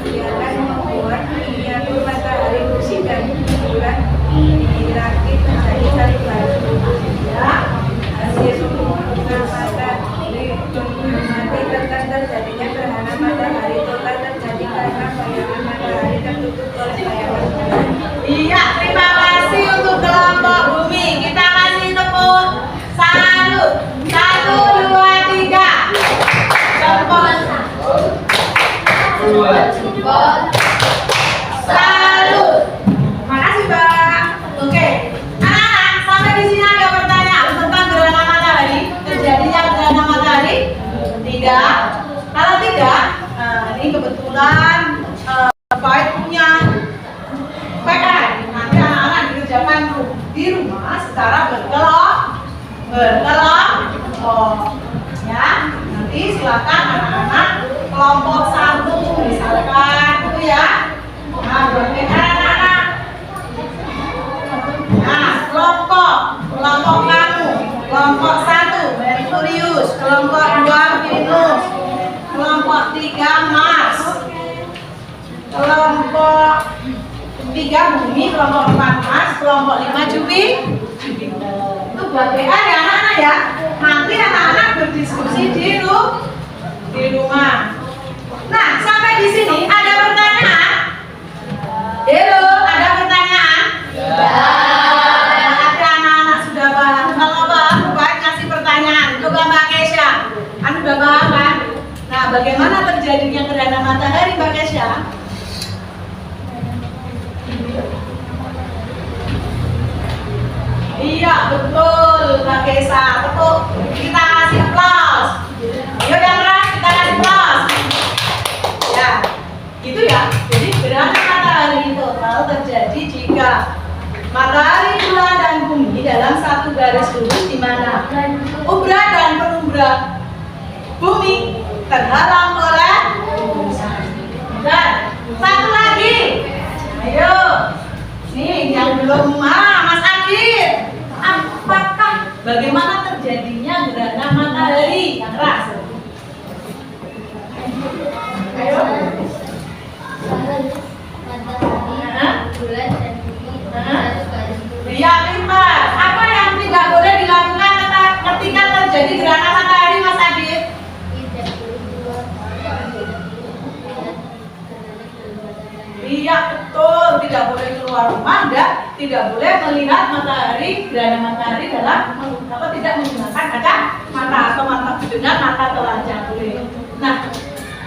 Kegiatan membuat miniatur matahari, bumi dan bulan dirakit menjadi satu batu. Ya. Hasil pengamatan nanti tentang terjadinya gerhana matahari total terjadi karena bayangan matahari tertutup oleh bayangan bulan. Iya, terima kasih untuk kelompok bumi. Kita kasih tepuk. Salut. 1, 2, 3. Jempol. Salut. Makasih, Bang. Oke. Anak-anak, sampai di sini ada pertanyaan tentang gerhana matahari. Terjadinya gerhana matahari? Tidak. Kalau tidak, ini kebetulan Baik punya PR. Nanti anak-anak dikerjakan di rumah secara berkelompok. Ya, nanti silakan anak-anak kelompok 1 misalkan itu ya. Nah, buat PR anak-anak. Nah, kelompok kamu, kelompok 1 Merkurius, kelompok 2 Venus, kelompok 3 Mars, kelompok 3 bumi, kelompok 4 Mars, kelompok 5 Jupiter. Itu buat PR ya anak-anak ya. Nanti anak-anak berdiskusi di rumah. Nah, sampai di sini ada pertanyaan? Halo, ada pertanyaan? Berarti anak-anak sudah paham. Kalau paham, baik kasih pertanyaan. Coba Mbak Kesha. Anu udah paham kan? Nah, bagaimana terjadinya gerhana matahari Mbak Kesha? Iya, betul Mbak Kesha. Tepuk. Kita kasih aplaus. Ayo yang keras, kita kasih aplaus. Ya, gitu ya. Jadi gerhana matahari total terjadi jika matahari, bulan, dan bumi dalam satu garis lurus di mana umbra dan penumbra bumi terhalang oleh bulan. Dan satu lagi, ayo, nih yang belum Mas Adit, apakah bagaimana terjadinya gerhana matahari yang keras? Ayo. Bulan dan bumi satu garis lurus. Ya, pintar. Apa yang tidak boleh dilakukan ketika terjadi gerhana matahari, Mas Adit? Tidak berbuat Iya, betul. Tidak boleh keluar rumah dan tidak boleh melihat matahari, gerhana matahari dalam tidak menggunakan kacamata atau dengan mata telanjang. Nah,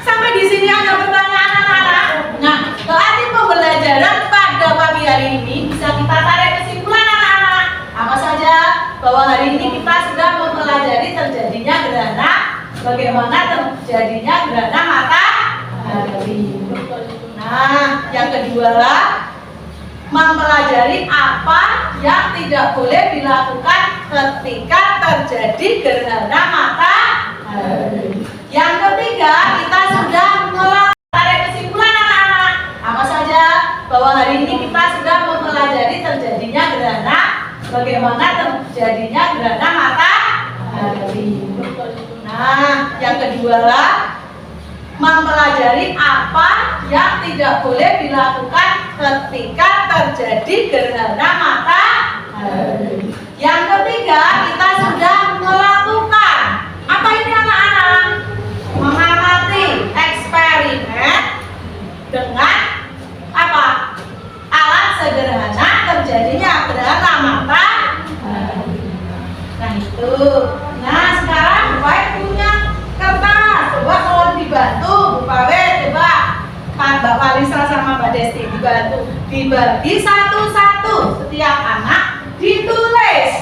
sampai di sini ada pertanyaan anak-anak. Nah, berarti pembelajaran pada pagi hari ini bisa kita tarik kesimpulan anak-anak. Apa saja? Bahwa hari ini kita sudah mempelajari terjadinya gerhana, bagaimana terjadinya gerhana matahari. Nah, yang kedua, mempelajari apa yang tidak boleh dilakukan ketika terjadi gerhana matahari. Yang ketiga, kita sudah tarik kesimpulan anak-anak. Apa saja? Bahwa hari ini kita sudah mempelajari terjadinya gerhana, bagaimana terjadinya gerhana matahari. Nah, yang kedua, mempelajari apa yang tidak boleh dilakukan ketika terjadi gerhana matahari. Yang ketiga, kita sudah melakukan apa ini anak-anak? Mengamati eksperimen dengan apa? Alat sederhana terjadinya gerhana matahari. Nah itu. Nah sekarang Bapak punya kertas. Coba tolong dibantu, Bu Pawe, coba Mbak Walisa sama Mbak Desti dibantu. Dibagi satu-satu, setiap anak ditulis.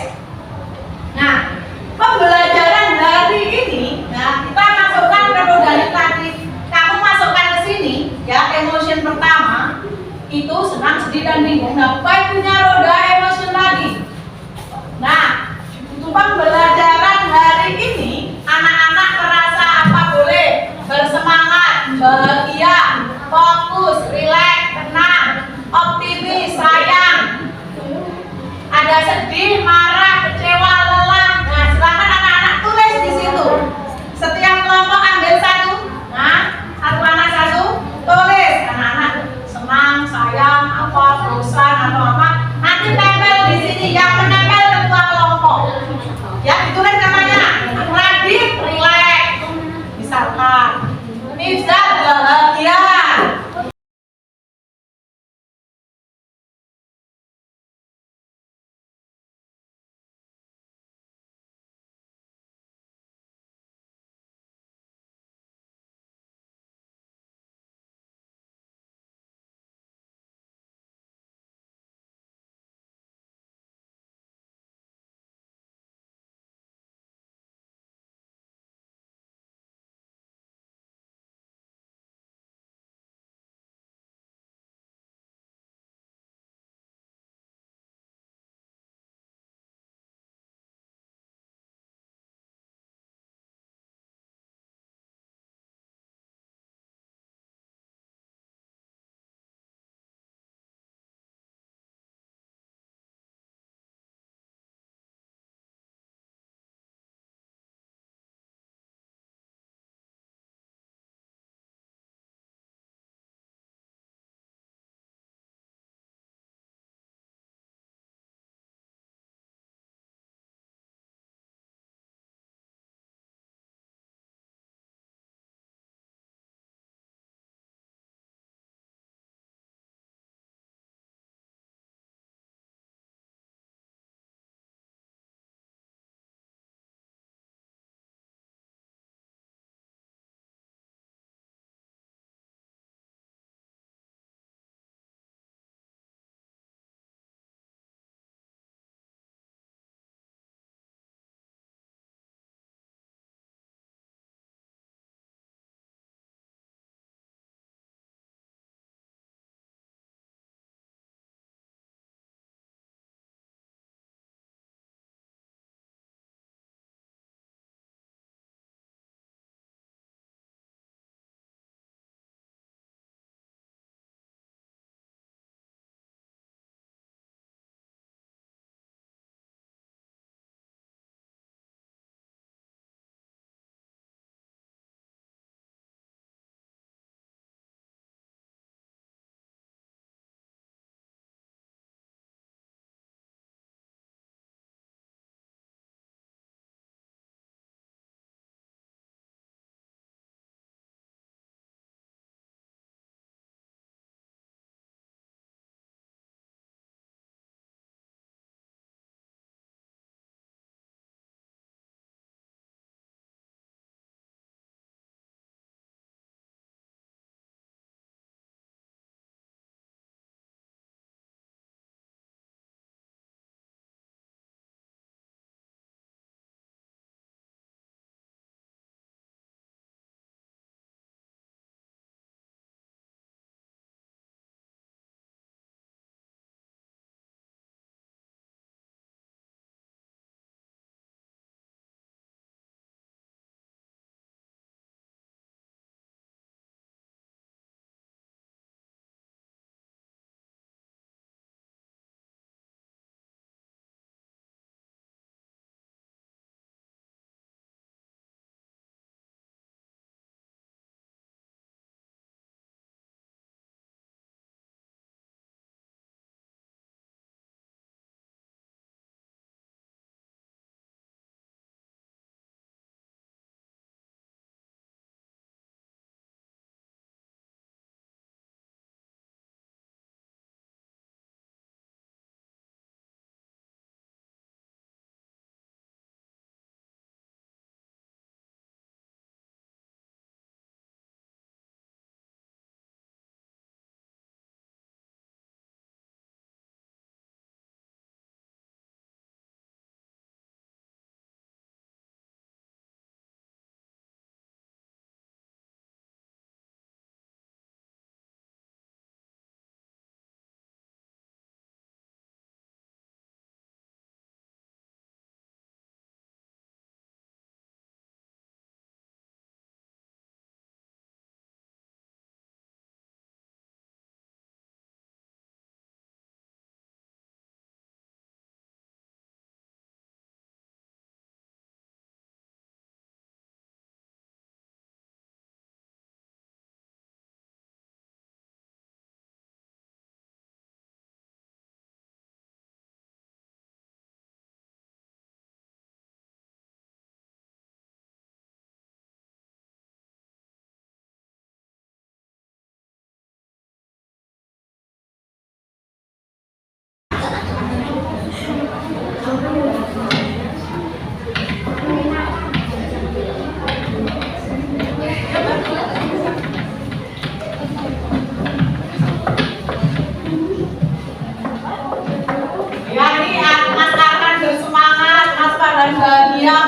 Nah, pembelajaran hari ini, nah kita masukkan dari tadi. Kamu masukkan ke sini, ya emotion pertama itu senang, sedih dan bingung. Nah, Bapak punya roda emotion lagi. Nah, untuk pembelajaran hari ini, anak-anak merasa apa boleh? Bersemangat, bahagia, fokus, rileks, tenang, optimis, sayang. Ada sedih, marah, kecewa, lelah. Nah, silakan anak-anak tulis di situ. Setiap kelompok ambil satu. Nah, satu anak satu, tulis. Anak-anak senang, sayang, apa, bosan atau apa. Nanti tempel di sini. Yang menempel ketua kelompok. Ya, ditulis namanya. Radit, rileks. Misalkan, Nifzat, bahagia.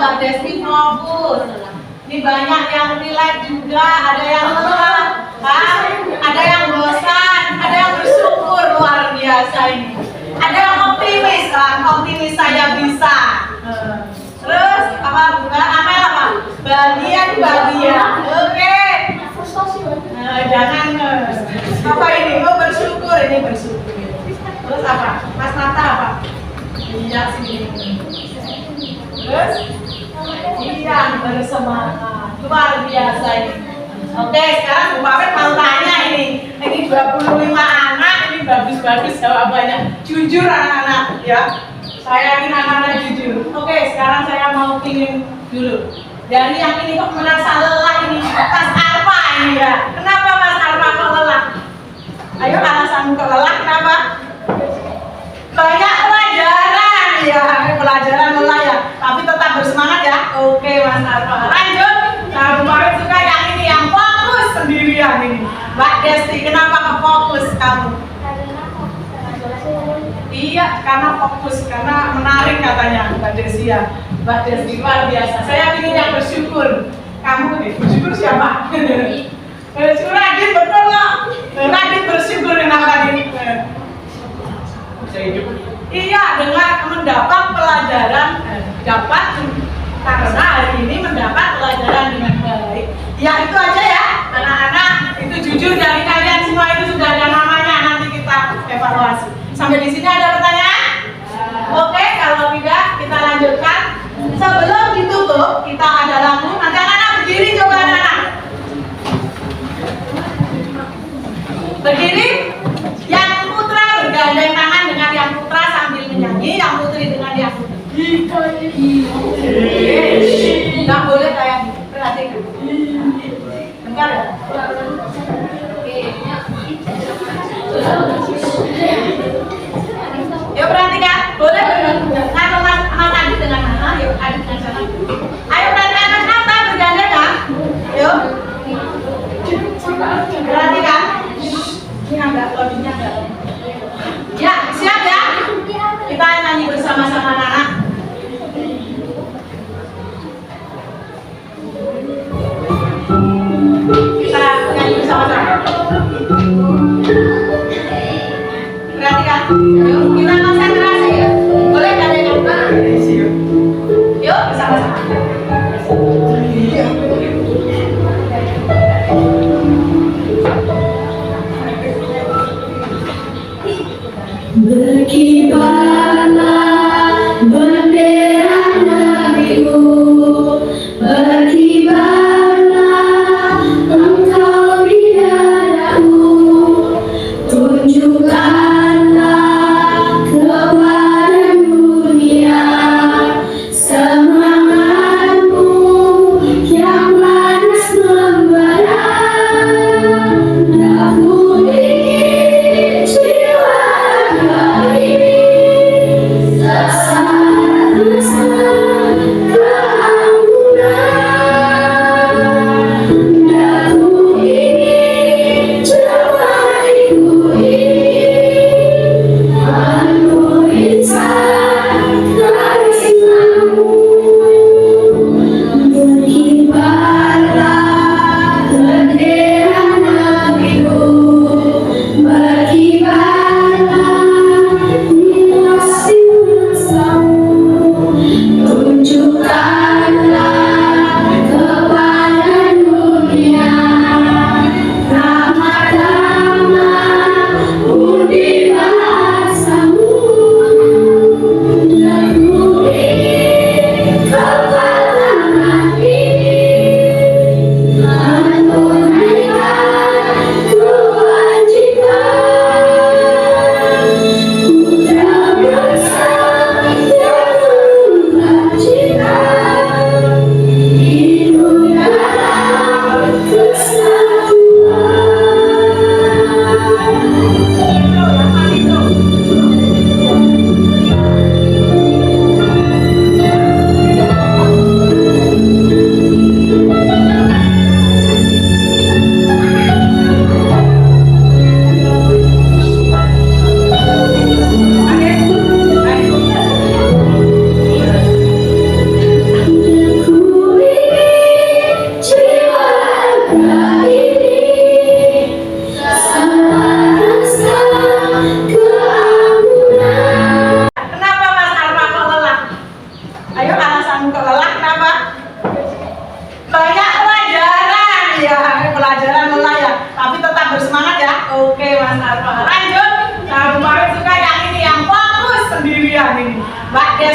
Mbak Desti fokus. Ini banyak yang relax juga, ada yang lelah, ada yang bosan, ada yang bersyukur, luar biasa ini. Ada yang optimis, optimis saya bisa. Terus apa juga? Amel apa? Bahagia. Oke. Jangan apa ini? Oh bersyukur, ini bersyukur. Terus apa? Mas Nata apa? Iya sini. Terus iya bersemangat. Luar biasa ini. Oke, sekarang Bu Papet mau tanya ini. Ini 25 anak, ini bagus-bagus jawabannya. Jujur anak-anak ya. Saya ingin anak-anak jujur. Oke, sekarang saya mau pingin dulu. Dari yang ini kok merasa lelah ini, Mas Arfa ini ya. Kenapa Mas Arfa kok lelah? Ayo alasanmu kok lelah kenapa? Banyak pelajaran ya, pelajaran lelah ya. Tapi tetap bersemangat ya. Oke Mas Arfa. Lanjut. Nah, Bu Papet suka yang ini, yang fokus sendirian ini. Mbak Desti, kenapa kok fokus kamu? Iya, karena fokus, karena menarik katanya Mbak Desi ya. Mbak Desi luar biasa. Saya ingin yang bersyukur. Kamu nih, bersyukur siapa? Bersyukur Radit, betul loh. Radit bersyukur dengan tadi. Bisa hidup. Iya, dengan mendapat pelajaran, dapat karena hari ini mendapat pelajaran dengan baik. Ya itu aja ya, anak-anak. Itu jujur dari kalian semua itu sudah ada namanya. Nanti kita evaluasi. Sampai di sini ada pertanyaan? Oke, kalau tidak kita lanjutkan. Sebelum ditutup, kita ada lagu. Nanti anak-anak berdiri, coba anak-anak. Berdiri. Yang putra bergandeng tangan dengan yang putra sambil menyanyi, yang putri dengan yang putri. Nggak boleh kayak gitu. Perhatikan. Bentar ya. Yuk perhatikan, boleh bergandeng. Nah, Mas Adit dengan Nana, yuk Adit dengan sana. Ayo perhatikan Mas Nata bergandeng ya. Yuk. Perhatikan. Ini agak loadingnya agak. Ya, siap ya? Kita nyanyi bersama-sama Nana. Kita nyanyi bersama-sama. Perhatikan. Yuk, kita konsentrasi ya. Boleh kalian coba? Yuk, bersama-sama.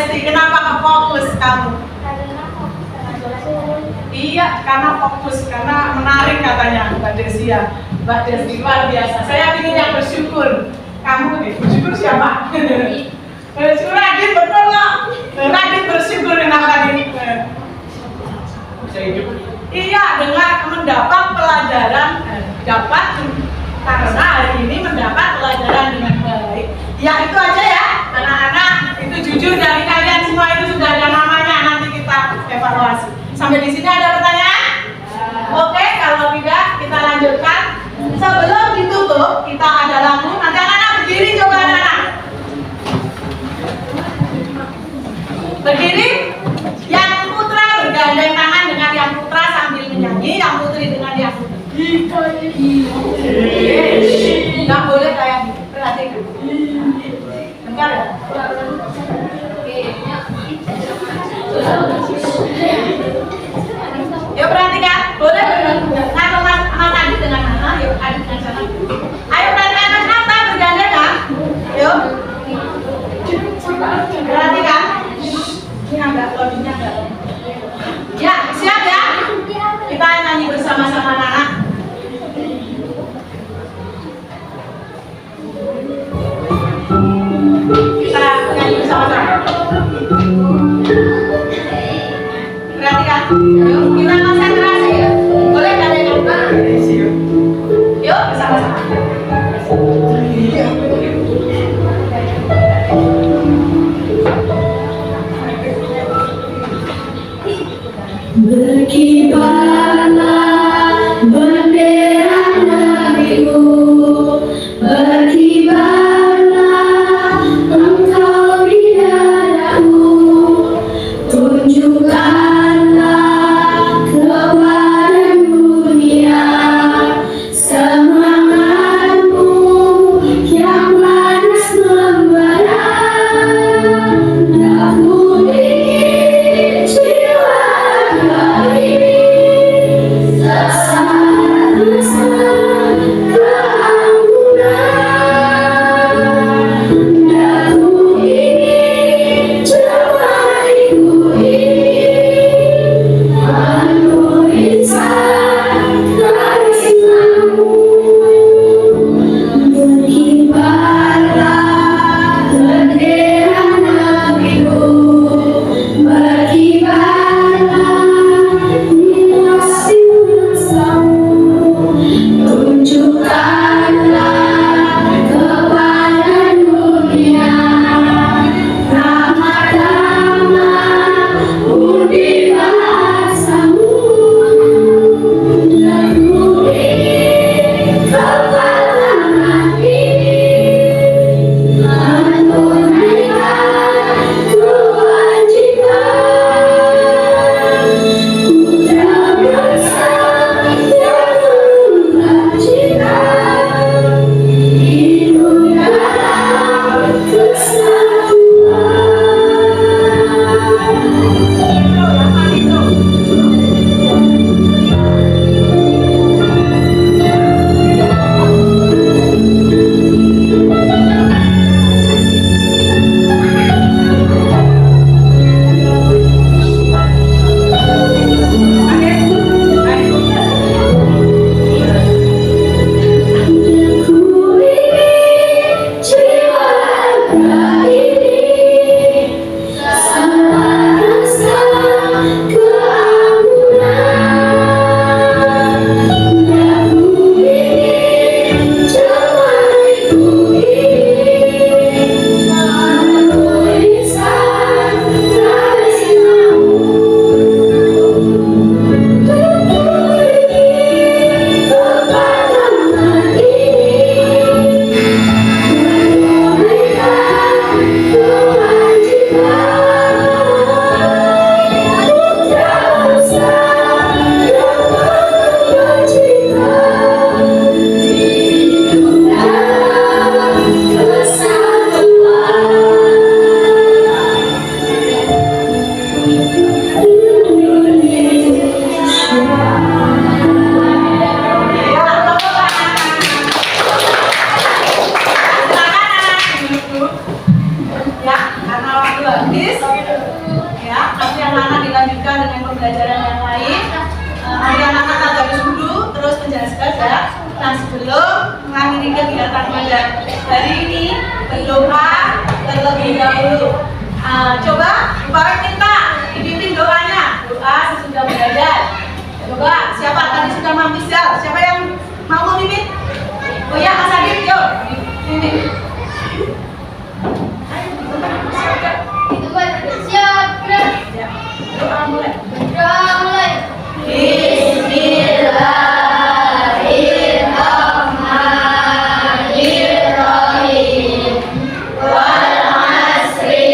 Desi, kenapa nggak fokus kamu? Karena fokus dengan dosen. Iya, karena fokus, karena menarik katanya Mbak Desi ya. Mbak Desi luar biasa. Saya ingin yang bersyukur. Kamu nih, bersyukur siapa? Bersyukur Radit, betul nggak? Radit bersyukur kenapa nih? Bisa hidup. Iya, dengan mendapat pelajaran, dapat karena hari ini mendapat pelajaran dengan baik. Ya itu aja ya, anak-anak. Itu jujur dari kalian semua itu sudah ada namanya. Nanti kita evaluasi. Sampai di sini ada pertanyaan? Oke, kalau tidak kita lanjutkan. Sebelum ditutup, kita ada lagu. Nanti anak-anak berdiri, coba anak-anak. Berdiri. Yang putra bergandeng tangan dengan yang putra sambil menyanyi, yang putri dengan yang putri. Nggak boleh kayak gitu. Perhatikan. Dengar ya? Yuk perhatikan. Boleh bergandeng. Atau mas Adi dengan mana? Yuk Adi dengan sana. Ayo perhatikan mas Nata bergandeng kan? Yuk. Perhatikan. Ini agak loadingnya agak. Ya, siap ya? Kita nyanyi bersama-sama anak-anak. Kita nyanyi bersama-sama. Perhatikan. Yuk, kita konsentrasi. Boleh gak ada yang lupa? Yuk, bersama-sama. Berkibarlah bendera negeriku, berkibarlah engkau di dadaku, tunjukkanlah mengakhiri kegiatan pada hari ini berdoa terlebih dahulu. Coba Bapak minta dipimpin doanya, doa sesudah belajar. Coba siapa tadi sudah mamisal? Siapa yang mau memimpin? Oh ya, Mas Adit, yuk pimpin. Itu buat siap, gerak. Ya, doa mulai. Berdoa mulai. Bismillahirrahmanirrahim. Wal asri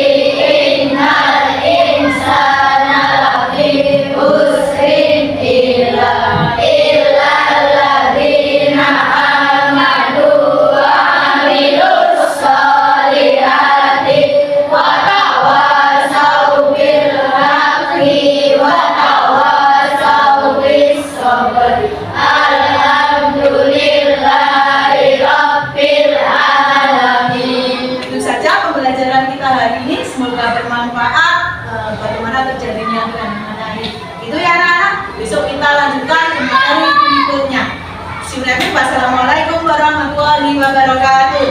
innal insana lafi khusrin illa alladzina amanu wa amilus solihati wa tawasau bil haqqi wa tawasau bis sabr. Alhamdulillahi rabbil alamin. Itu saja pembelajaran kita hari ini. Semoga bermanfaat. Bagaimana terjadinya gerhana matahari. Itu ya anak-anak. Besok kita lanjutkan ke materi berikutnya. Wassalamualaikum warahmatullahi wabarakatuh.